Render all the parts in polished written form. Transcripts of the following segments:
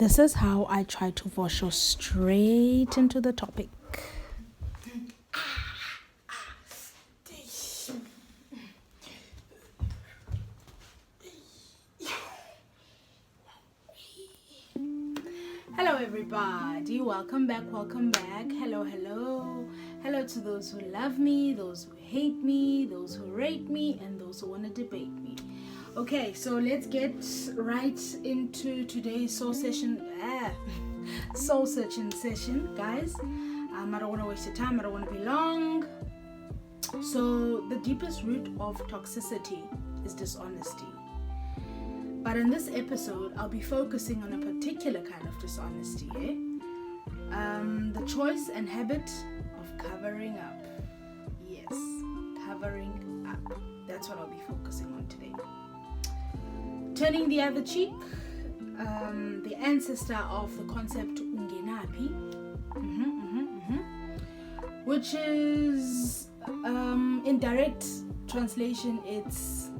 This is how I try to wash us straight into the topic. Hello everybody, welcome back. Hello to those who love me, those who hate me, those who rate me, and those who want to debate me. Okay, so let's get right into today's soul searching session, guys. I don't want to waste your time, I don't want to be long. So the deepest root of toxicity is dishonesty. But in this episode, I'll be focusing on a particular kind of dishonesty, the choice and habit of covering up. Yes, covering up. That's what I'll be focusing on today. Turning the other cheek, the ancestor of the concept ungenapi, which is, in direct translation, it's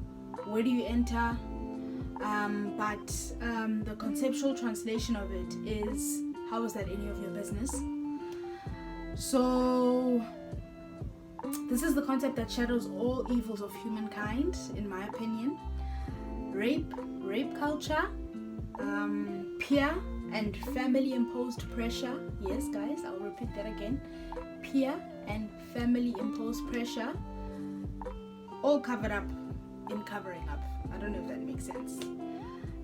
where do you enter? But the conceptual translation of it is, how is that any of your business? So this is the concept that shadows all evils of humankind, in my opinion. Rape culture, peer and family imposed pressure. Yes, guys, I'll repeat that again. Peer and family imposed pressure, all covered up in covering up. I don't know if that makes sense.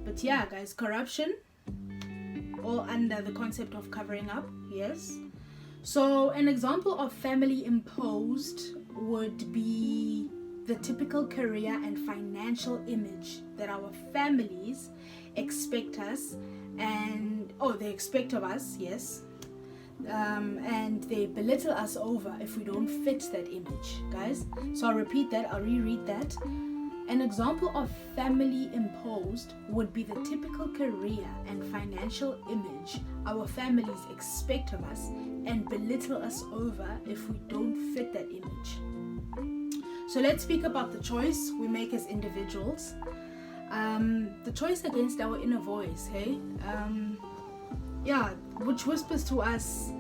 But yeah, guys, corruption, all under the concept of covering up. Yes. So an example of family imposed would be the typical career and financial image that our families expect us they expect of us, yes. And they belittle us over if we don't fit that image, guys. So I'll repeat that, I'll reread that. An example of family imposed would be the typical career and financial image our families expect of us and belittle us over if we don't fit that image. So let's speak about the choice we make as individuals. The choice against our inner voice, which whispers to us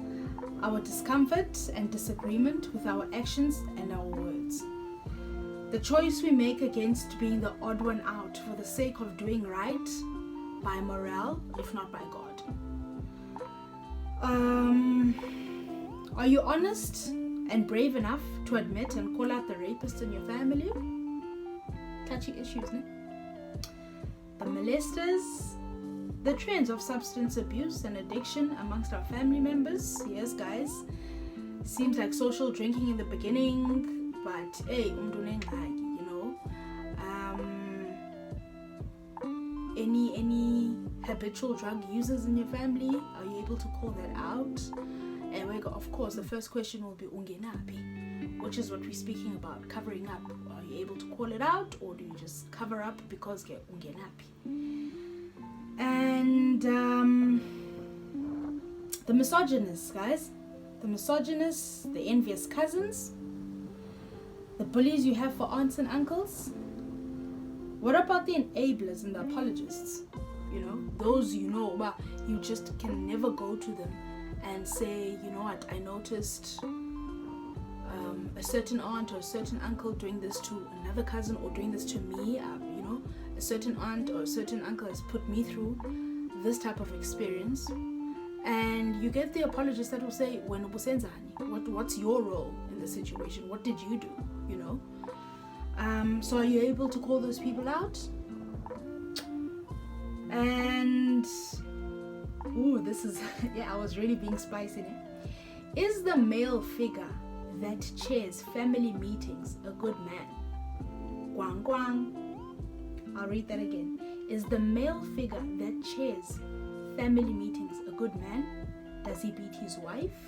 our discomfort and disagreement with our actions and our words. The choice we make against being the odd one out for the sake of doing right by morale, if not by God. Are you honest and brave enough to admit and call out the rapist in your family? Touchy issues, ne? The molesters, the trends of substance abuse and addiction amongst our family members. Yes, guys. Seems like social drinking in the beginning, but hey, you know, any habitual drug users in your family, are you able to call that out? And of course, the first question will be ungenapi, which is what we're speaking about, covering up. Are you able to call it out, or do you just cover up because you're ungenapi? And the misogynists, guys, the envious cousins, the bullies you have for aunts and uncles. What about the enablers and the apologists? You know, those but you just can never go to them and say, you know what, I noticed a certain aunt or a certain uncle doing this to another cousin or doing this to me. A certain aunt or a certain uncle has put me through this type of experience. And you get the apologists that will say, what's your role in the situation? What did you do? So are you able to call those people out? And this is I was really being spicy there. Is the male figure that chairs family meetings a good man? Guang guang. I'll read that again. Is the male figure that chairs family meetings a good man? Does he beat his wife?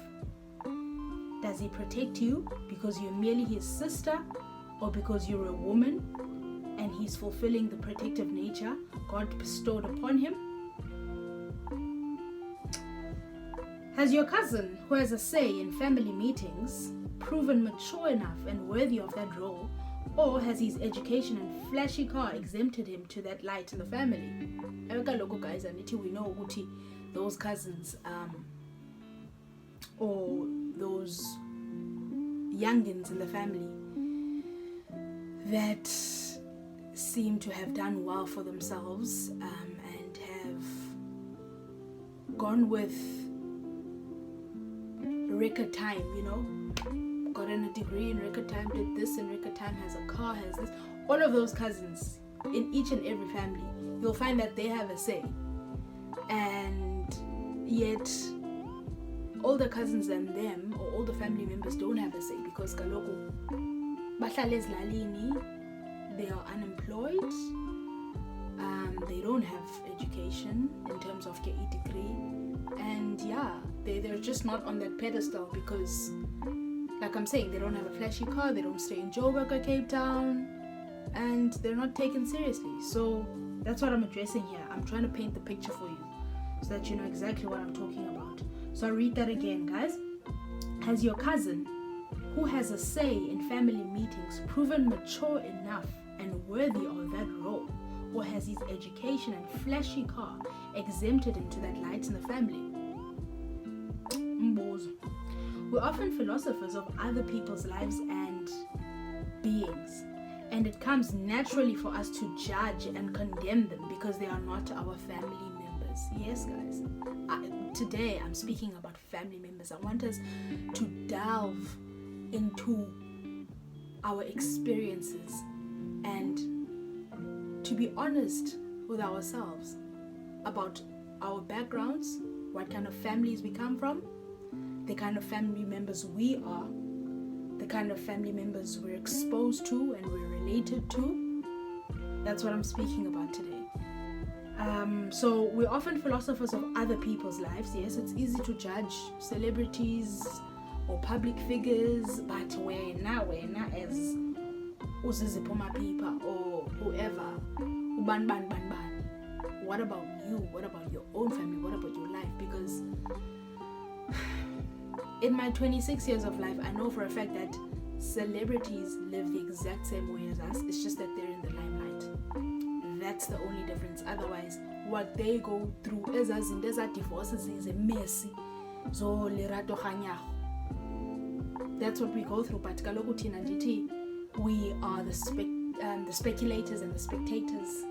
Does he protect you because you're merely his sister, or because you're a woman and he's fulfilling the protective nature God bestowed upon him? Has your cousin, who has a say in family meetings, proven mature enough and worthy of that role, or has his education and flashy car exempted him to that light in the family? Guys, we know those cousins or those youngins in the family that seem to have done well for themselves and have gone with record time, gotten a degree in record time, did this in record time, has a car, has this. All of those cousins in each and every family, you'll find that they have a say. And yet older cousins than them or older family members don't have a say because kaloku bahlala ezilalini, they are unemployed, they don't have education in terms of get a degree, and they're just not on that pedestal because, like I'm saying, they don't have a flashy car, they don't stay in Joburg or Cape Town, and they're not taken seriously. So that's what I'm addressing here. I'm trying to paint the picture for you so that you know exactly what I'm talking about. So I'll read that again, guys. Has your cousin, who has a say in family meetings, proven mature enough and worthy of that role? Or has his education and flashy car exempted him to that light in the family? Mbozo. We're often philosophers of other people's lives and beings, and it comes naturally for us to judge and condemn them because they are not our family members. Yes, guys. Today I'm speaking about family members. I want us to delve into our experiences and to be honest with ourselves about our backgrounds, what kind of families we come from, the kind of family members we are, the kind of family members we're exposed to and we're related to. That's what I'm speaking about today. So we're often philosophers of other people's lives. Yes, it's easy to judge celebrities or public figures, but we're not as Zizipo Mapipa or whoever. What about you? What about your own family? What about your life? Because in my 26 years of life, I know for a fact that celebrities live the exact same way as us. It's just that they're in the limelight. That's the only difference. Otherwise, what they go through is divorces is a messy. So that's what we go through. But we are the speculators and the spectators.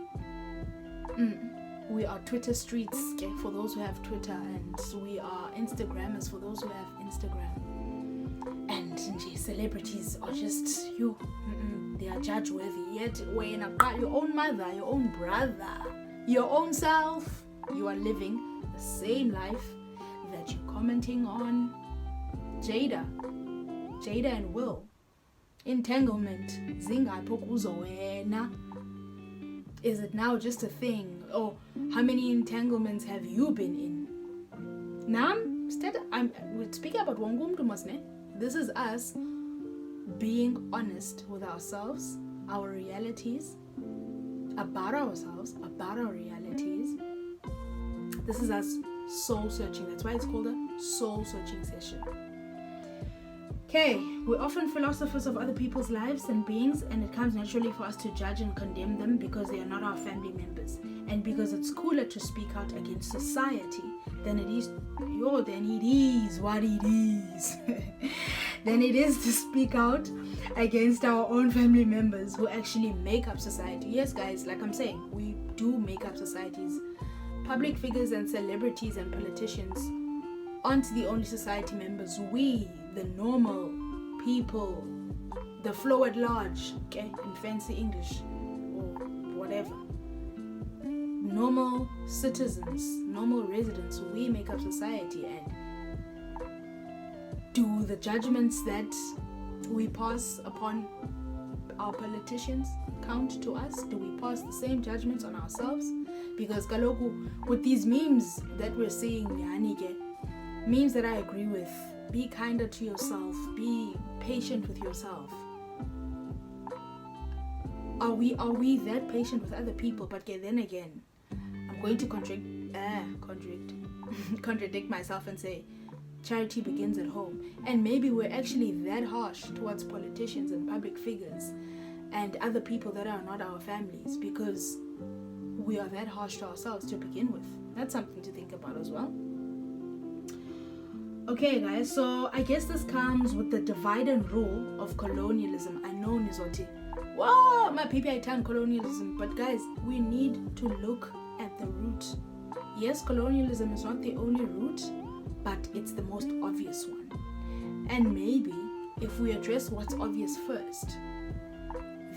We are Twitter streets, okay, for those who have Twitter, and we are Instagrammers for those who have Instagram. And celebrities are just you. They are judge worthy. Yet when your own mother, your own brother, your own self, you are living the same life that you're commenting on. Jada and Will. Entanglement. Zingapho kuzo wena. Is it now just a thing? Or how many entanglements have you been in? Now, we're speaking about wongumdu masne. This is us being honest with ourselves, our realities, about ourselves, about our realities. This is us soul searching. That's why it's called a soul searching session. Okay, we're often philosophers of other people's lives and beings, and it comes naturally for us to judge and condemn them because they are not our family members, and because it's cooler to speak out against society than it is what it is than it is to speak out against our own family members who actually make up society. Yes, guys, like I'm saying, we do make up societies. Public figures and celebrities and politicians aren't the only society members. We, the normal people, the flow at large, okay, in fancy English or whatever, normal citizens, normal residents, we make up society. And do the judgments that we pass upon our politicians count to us? Do we pass the same judgments on ourselves? Because kaloku, with these memes that we're seeing, memes that I agree with, be kinder to yourself, be patient with yourself. Are we that patient with other people? But then again, I'm going to contradict myself and say charity begins at home. And maybe we're actually that harsh towards politicians and public figures and other people that are not our families because we are that harsh to ourselves to begin with. That's something to think about as well. Okay, guys, so I guess this comes with the divide and rule of colonialism. I know Nizoti. Wow, my people I turn colonialism. But guys, we need to look at the root. Yes, colonialism is not the only root, but it's the most obvious one. And maybe if we address what's obvious first,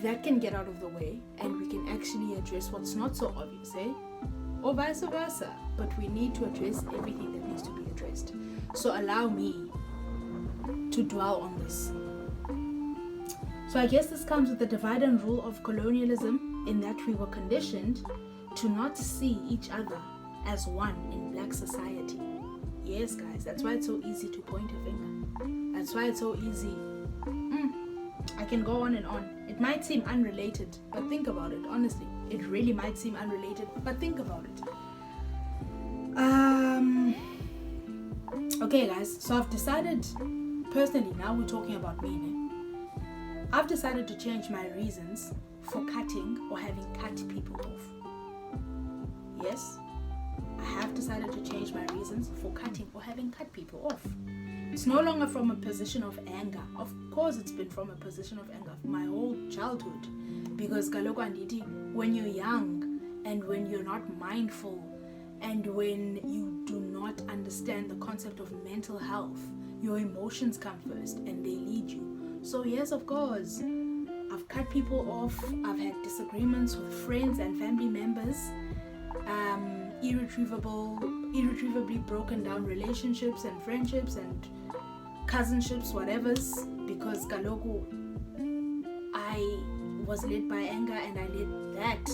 that can get out of the way and we can actually address what's not so obvious, eh? Or vice versa. But we need to address everything that needs to be addressed. So allow me to dwell on this. So I guess this comes with the divide and rule of colonialism, in that we were conditioned to not see each other as one in black society. Yes, guys, that's why it's so easy to point a finger. That's why it's so easy. I can go on and on. It might seem unrelated, but think about it. Honestly, it really might seem unrelated, but think about it. Okay, guys, so I've decided, personally, now we're talking about me now. I've decided to change my reasons for cutting or having cut people off. Yes, I have decided to change my reasons for cutting or having cut people off. It's no longer from a position of anger. Of course, it's been from a position of anger my whole childhood. Because kaloku anditi, when you're young and when you're not mindful and when you do not understand the concept of mental health, your emotions come first and they lead you. So yes, of course, I've cut people off. I've had disagreements with friends and family members. Irretrievably broken down relationships and friendships and cousinships, whatevers, because kaloku I was led by anger and I let that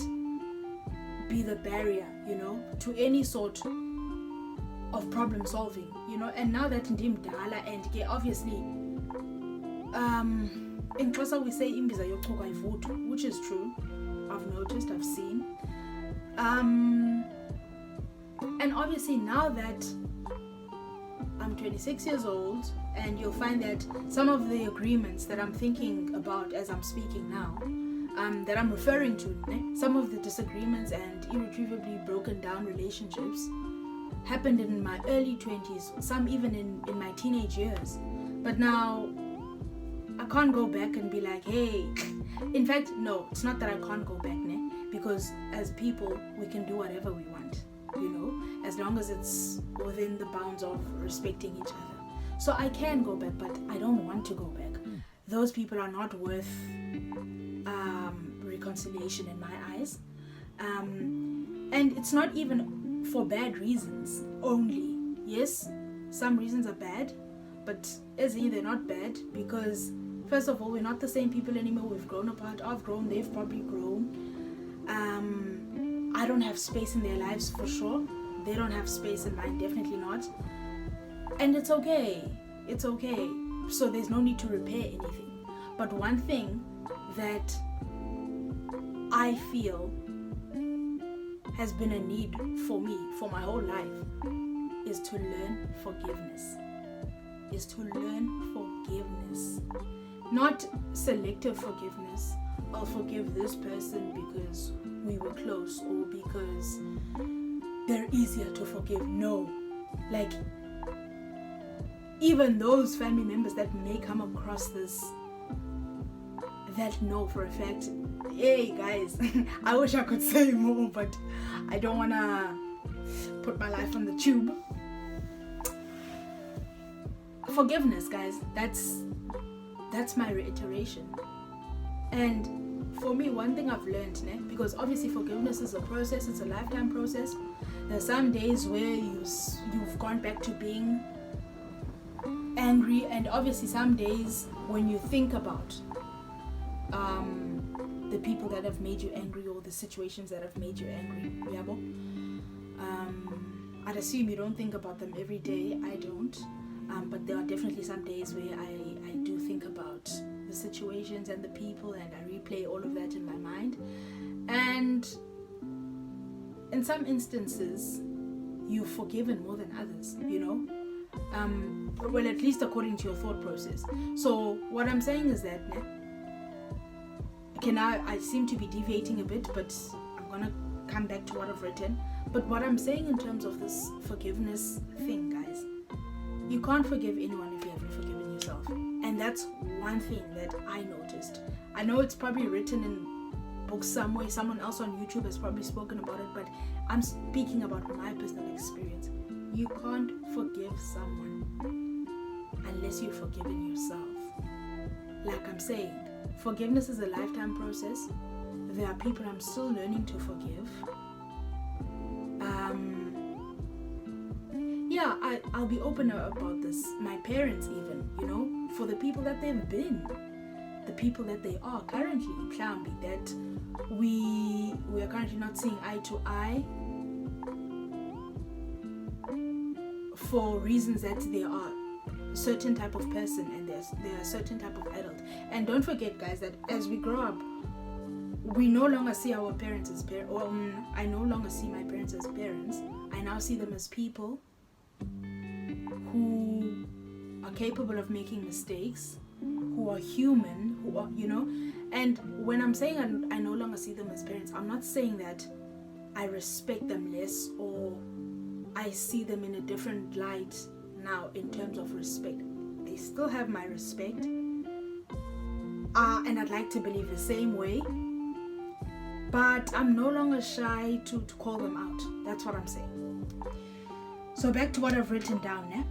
be the barrier, to any sort of problem solving, and now that ndim dala and obviously in Xhosa we say imbiza yochuka ivuthwa, which is true. I've noticed, I've seen. And obviously now that I'm 26 years old, and you'll find that some of the agreements that I'm thinking about as I'm speaking now, that I'm referring to, some of the disagreements and irretrievably broken down relationships happened in my early 20s, some even in my teenage years. But now I can't go back and be like, hey, in fact, no, it's not that I can't go back, because as people, we can do whatever we want, as long as it's within the bounds of respecting each other. So I can go back, but I don't want to go back. Those people are not worth reconciliation in my eyes. And it's not even for bad reasons only. Yes, some reasons are bad, but as in they're not bad because, first of all, we're not the same people anymore. We've grown apart. I've grown, they've probably grown. I don't have space in their lives for sure. They don't have space in mine, definitely not. And it's okay. It's okay. So there's no need to repair anything. But one thing that I feel has been a need for me for my whole life is to learn forgiveness. Not selective forgiveness. I'll forgive this person because we were close or because they're easier to forgive. No. Like, even those family members that may come across this, that know for a fact, hey guys, I wish I could say more, but I don't want to put my life on the tube. Forgiveness, guys, that's my reiteration. And for me, one thing I've learned, because obviously forgiveness is a process, it's a lifetime process. There's some days where you've gone back to being angry, and obviously some days when you think about the people that have made you angry or the situations that have made you angry. I'd assume you don't think about them every day. I don't. But there are definitely some days where I do think about the situations and the people, and I replay all of that in my mind. And in some instances, you've forgiven more than others, well, at least according to your thought process. So what I'm saying is that I seem to be deviating a bit, but I'm gonna come back to what I've written. But what I'm saying in terms of this forgiveness thing, guys, you can't forgive anyone if you haven't forgiven yourself. And that's one thing that I noticed. I know it's probably written in books somewhere, someone else on YouTube has probably spoken about it, but I'm speaking about my personal experience. You can't forgive someone unless you've forgiven yourself. Like I'm saying, forgiveness is a lifetime process. There are people I'm still learning to forgive. I'll be open about this. My parents even, for the people that they've been, the people that they are currently, that we are currently not seeing eye to eye for reasons that they are a certain type of person and they're a certain type of adult. And don't forget, guys, that as we grow up, we no longer see our parents as parents. I no longer see my parents as parents. I now see them as people who are capable of making mistakes, who are human, who are, and when I'm saying I no longer see them as parents, I'm not saying that I respect them less or I see them in a different light now in terms of respect. They still have my respect, and I'd like to believe the same way, but I'm no longer shy to call them out. That's what I'm saying. So back to what I've written down now.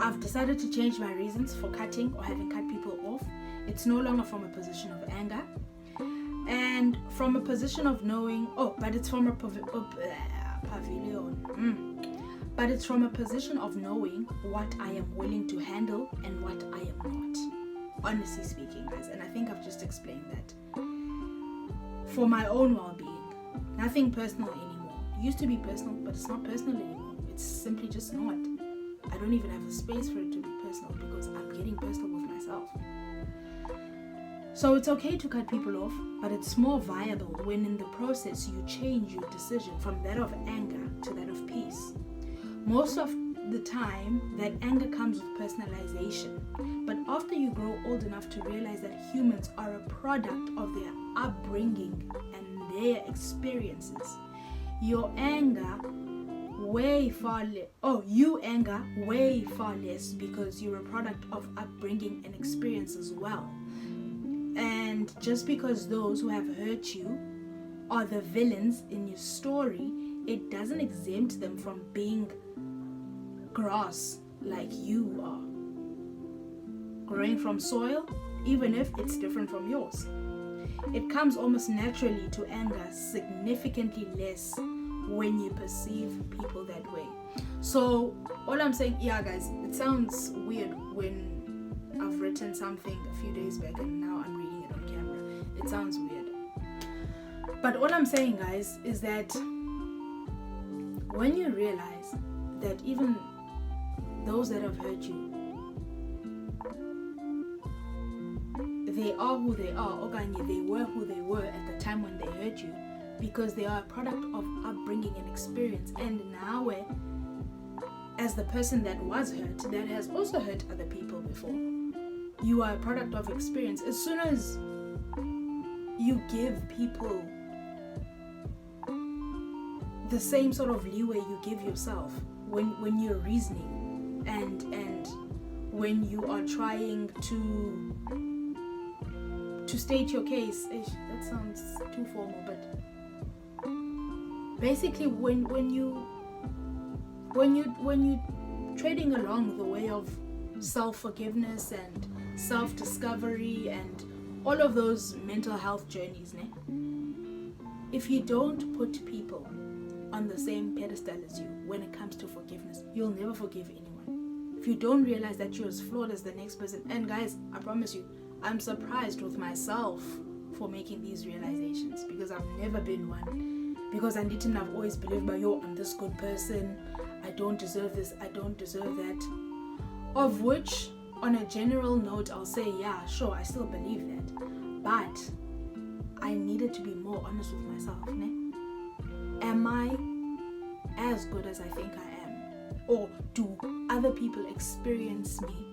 I've decided to change my reasons for cutting or having cut people off. It's no longer from a position of anger and from a position of knowing, but it's from a but it's from a position of knowing what I am willing to handle and what I am not. Honestly speaking, guys, and I think I've just explained that. For my own well-being, nothing personal anymore. It used to be personal, but it's not personal anymore. It's simply just not. I don't even have the space for it to be personal because I'm getting personal with myself. So it's okay to cut people off, but it's more viable when in the process you change your decision from that of anger to that of peace. Most of the time, that anger comes with personalization. But after you grow old enough to realize that humans are a product of their upbringing and their experiences, you anger way far less because you're a product of upbringing and experience as well. And just because those who have hurt you are the villains in your story, it doesn't exempt them from being grass like you are, growing from soil, even if it's different from yours. It comes almost naturally to anger significantly less when you perceive people that way. So all I'm saying, guys, it sounds weird when I've written something a few days back and now I'm reading it on camera. It sounds weird. But all I'm saying, guys, is that when you realize that even those that have hurt you, they are who they are, or they were who they were at the time when they hurt you, because they are a product of upbringing and experience. And now, as the person that was hurt, that has also hurt other people before, you are a product of experience. As soon as you give people the same sort of leeway you give yourself when you're reasoning and when you are trying to state your case, that sounds too formal, but basically when you trading along the way of self-forgiveness and self-discovery and all of those mental health journeys, if you don't put people on the same pedestal as you when it comes to forgiveness, you'll never forgive anyone. If you don't realize that you're as flawed as the next person, and guys, I promise you, I'm surprised with myself for making these realizations, because I've never been one. Because I didn't have always believed I'm this good person, I don't deserve this, I don't deserve that. Of which, on a general note, I'll say, yeah, sure, I still believe that. But I needed to be more honest with myself. Am I as good as I think I am? Or do other people experience me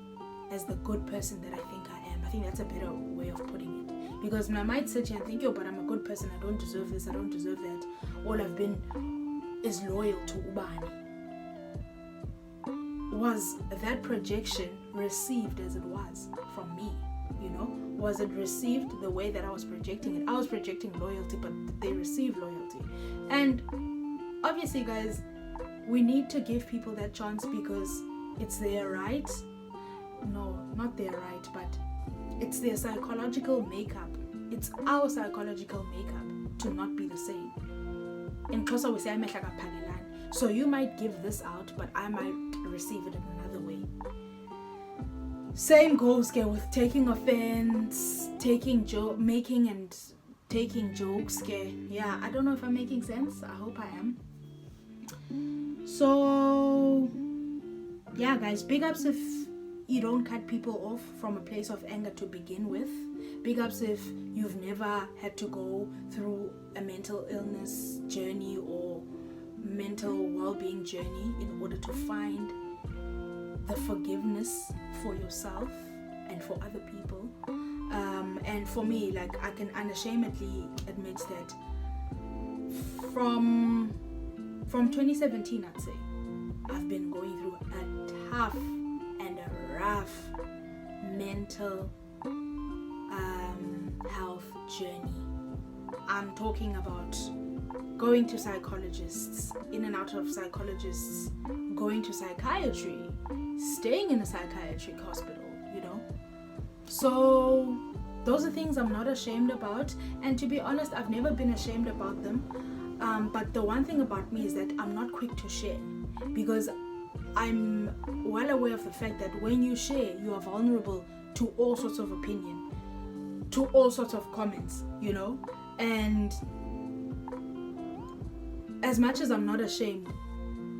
as the good person that I think I am? I think that's a better way of putting it. Because I might sit here and think, yo, but I'm a good person, I don't deserve this, I don't deserve that. All I've been is loyal to Ubani. Was that projection received as it was from me? You know, was it received the way that I was projecting it? I was projecting loyalty, but they received loyalty. And obviously, guys, we need to give people that chance because it's their right. No, not their right, but it's their psychological makeup. It's our psychological makeup to not be the same. In Xhosa we say, so you might give this out, but I might receive it in another way. Same goes with taking offense, making and taking jokes. Yeah, I don't know if I'm making sense. I hope I am. So, yeah, guys, big ups if you don't cut people off from a place of anger to begin with. Big ups if you've never had to go through a mental illness journey or mental well-being journey in order to find the forgiveness for yourself and for other people. And for me, like, I can unashamedly admit that from 2017, I'd say, I've been going through a tough and a rough mental health journey. I'm talking about going to psychologists, in and out of psychologists, going to psychiatry, staying in a psychiatric hospital, you know. So those are things I'm not ashamed about, and to be honest, I've never been ashamed about them. But the one thing about me is that I'm not quick to share, because I'm well aware of the fact that when you share, you are vulnerable to all sorts of opinion, to all sorts of comments, you know. And as much as I'm not ashamed,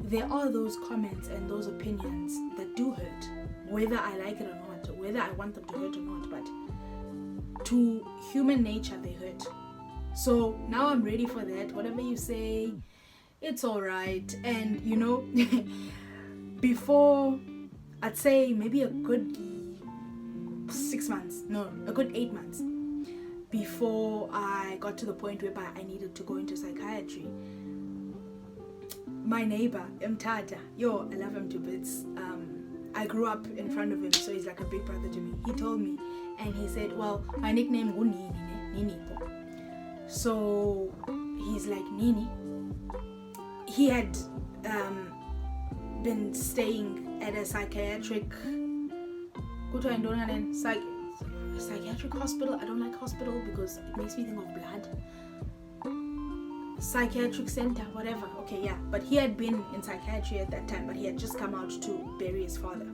there are those comments and those opinions that do hurt, whether I like it or not, whether I want them to hurt or not, but to human nature they hurt. So now I'm ready for that. Whatever you say, it's all right. And you know, before, I'd say maybe a good 6 months, no, a good 8 months before I got to the point whereby I needed to go into psychiatry, my neighbor, Mtata, I love him to bits. I grew up in front of him, so he's like a big brother to me. He told me, and he said, well, my nickname is Nini. So he's like, Nini. He had been staying at a psychiatric hospital. I don't like hospital because it makes me think of blood. Psychiatric center, whatever. Okay, yeah. But he had been in psychiatry at that time, but he had just come out to bury his father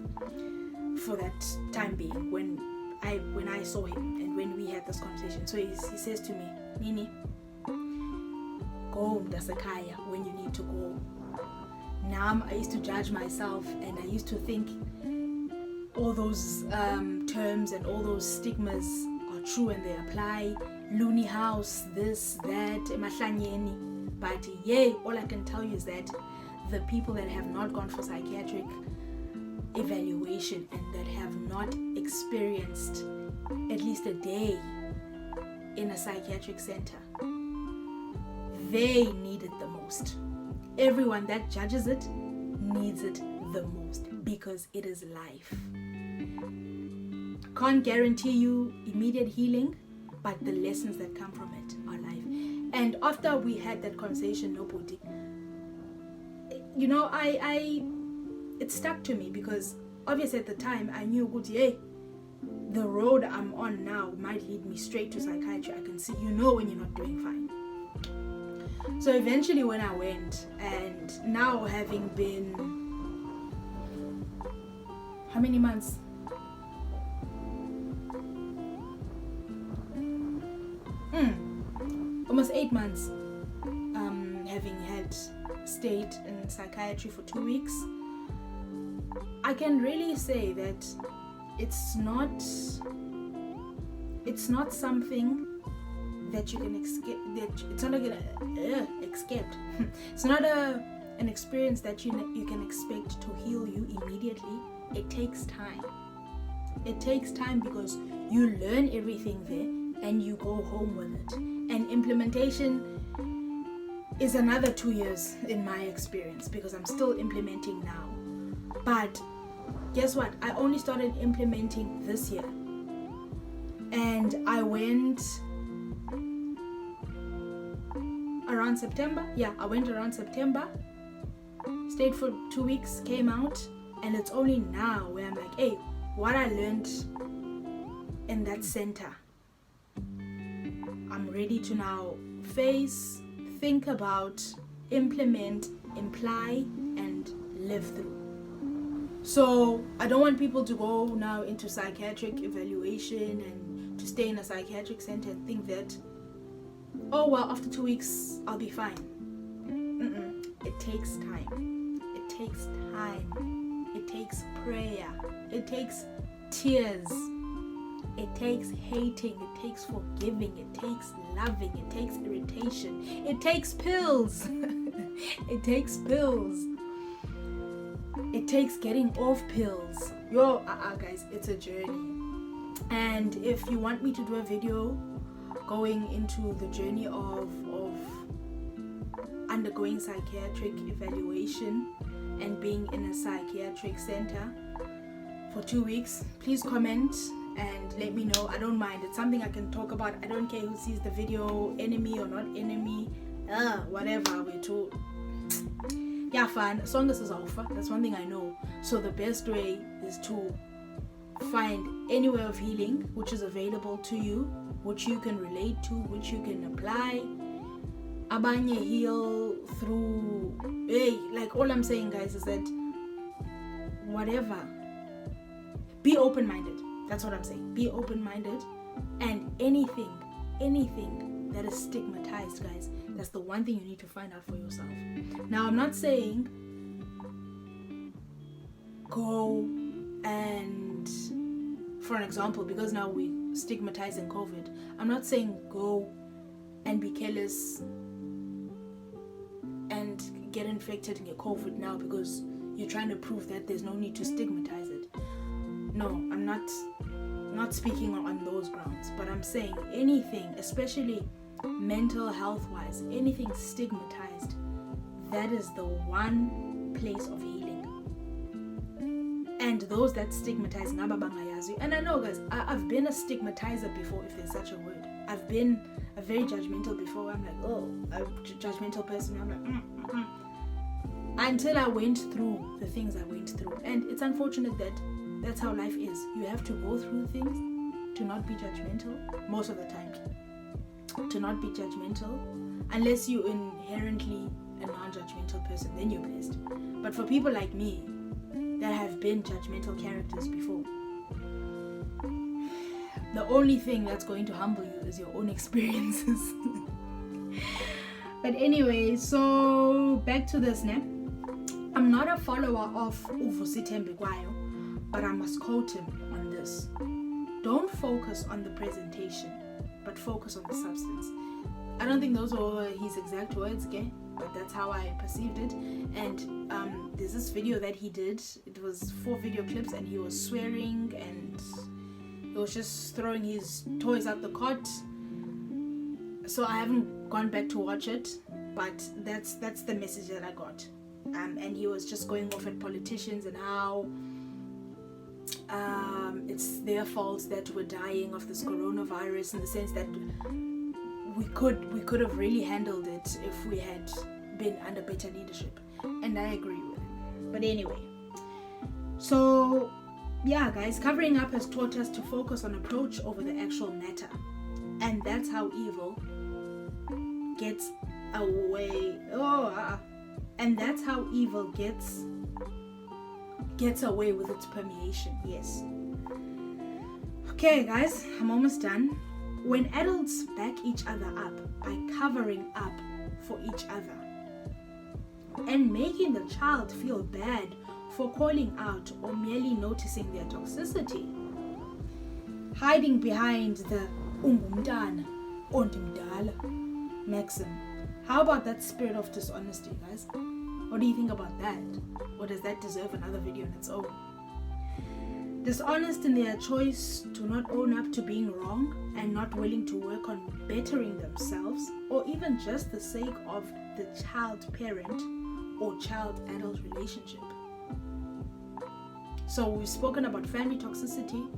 for that time being when I saw him and when we had this conversation. So he says to me, Nini, go Mdasekaya when you need to go. Now I used to judge myself and I used to think all those terms and all those stigmas are true and they apply. Looney house, this, that, emahlanyeni. But all I can tell you is that the people that have not gone for psychiatric evaluation and that have not experienced at least a day in a psychiatric center, they need it the most. Everyone that judges it needs it the most because it is life. Can't guarantee you immediate healing, but the lessons that come from it are life. And after we had that conversation, nobody, you know, it stuck to me because obviously at the time I knew, the road I'm on now might lead me straight to psychiatry. I can see, when you're not doing fine. So eventually when I went, and now having been, how many months? Almost 8 months, having had stayed in psychiatry for 2 weeks, I can really say that it's not something that you can escape. That it's not escape. It's not an experience that you can expect to heal you immediately. It takes time. It takes time because you learn everything there, and you go home with it. And implementation is another 2 years in my experience, because I'm still implementing now. But guess what? I only started implementing this year. And I went around September. Yeah, I went around September. Stayed for 2 weeks, came out. And it's only now where I'm like, hey, what I learned in that center, I'm ready to now face, think about, implement, imply, and live through. So I don't want people to go now into psychiatric evaluation and to stay in a psychiatric center and think that, oh well, after 2 weeks I'll be fine. It takes time. It takes time. It takes prayer. It takes tears. It takes hating. It takes forgiving. It takes loving. It takes irritation. It takes pills. It takes pills. It takes getting off pills. Guys, it's a journey. And if you want me to do a video going into the journey of undergoing psychiatric evaluation and being in a psychiatric center for 2 weeks, please comment and let me know. I don't mind. It's something I can talk about. I don't care who sees the video, enemy or not enemy, whatever. We're told. Yeah, fine. As long as it's offer, that's one thing I know. So the best way is to find any way of healing which is available to you, which you can relate to, which you can apply. Abanye heal through. Hey, like all I'm saying, guys, is that whatever. Be open-minded. That's what I'm saying. Be open-minded, and anything that is stigmatized, guys, that's the one thing you need to find out for yourself. Now, I'm not saying go and, for an example, because now we're stigmatizing COVID, I'm not saying go and be careless and get infected and get COVID now because you're trying to prove that there's no need to stigmatize it. No, I'm not speaking on those grounds, but I'm saying anything, especially mental health wise, anything stigmatized, that is the one place of healing. And those that stigmatize, and I know, guys, I've been a stigmatizer before, if there's such a word. I've been a very judgmental before. I'm like, oh, a judgmental person. I'm like, until I went through the things I went through. And it's unfortunate that that's how life is. You have to go through things to not be judgmental most of the time. To not be judgmental, unless you're inherently a non-judgmental person, then you're blessed. But for people like me that have been judgmental characters before, the only thing that's going to humble you is your own experiences. But anyway, so back to this now. I'm not a follower of Uvusithembe Kwayo, but I must quote him on this. Don't focus on the presentation, but focus on the substance. I don't think those were his exact words, okay? But that's how I perceived it. And there's this video that he did. It was 4 video clips, and he was swearing, and he was just throwing his toys out the cot. So I haven't gone back to watch it, but that's the message that I got. And he was just going off at politicians and how it's their fault that we're dying of this coronavirus, in the sense that we could have really handled it if we had been under better leadership. And I agree with it. But anyway, so yeah, guys, covering up has taught us to focus on approach over the actual matter, and that's how evil gets away. And that's how evil gets away with its permeation. Yes. Okay, guys, I'm almost done. When adults back each other up by covering up for each other and making the child feel bad for calling out or merely noticing their toxicity, hiding behind the ungumntana ondimdala maxim. How about that spirit of dishonesty, guys? What do you think about that? Or does that deserve another video on its own? Dishonest in their choice to not own up to being wrong and not willing to work on bettering themselves, or even just the sake of the child-parent or child-adult relationship. So we've spoken about family toxicity,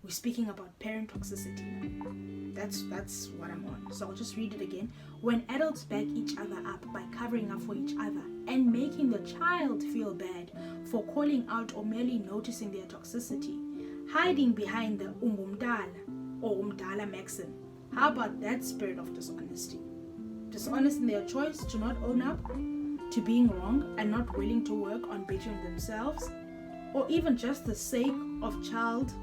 we're speaking about parent toxicity. That's what I'm on. So I'll just read it again. When adults back each other up by covering up for each other and making the child feel bad for calling out or merely noticing their toxicity, hiding behind the ungumdala or umdala maxim. How about that spirit of dishonesty? Dishonest in their choice to not own up to being wrong and not willing to work on bettering themselves, or even just the sake of child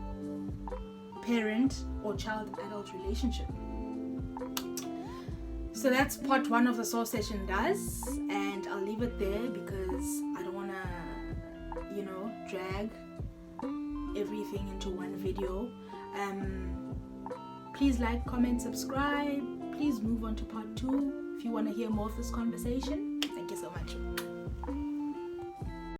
parent or child-adult relationship. So that's part 1 of the soul session does, and I'll leave it there because I don't want to, drag everything into one video. Please like, comment, subscribe. Please move on to part 2 if you want to hear more of this conversation. Thank you so much.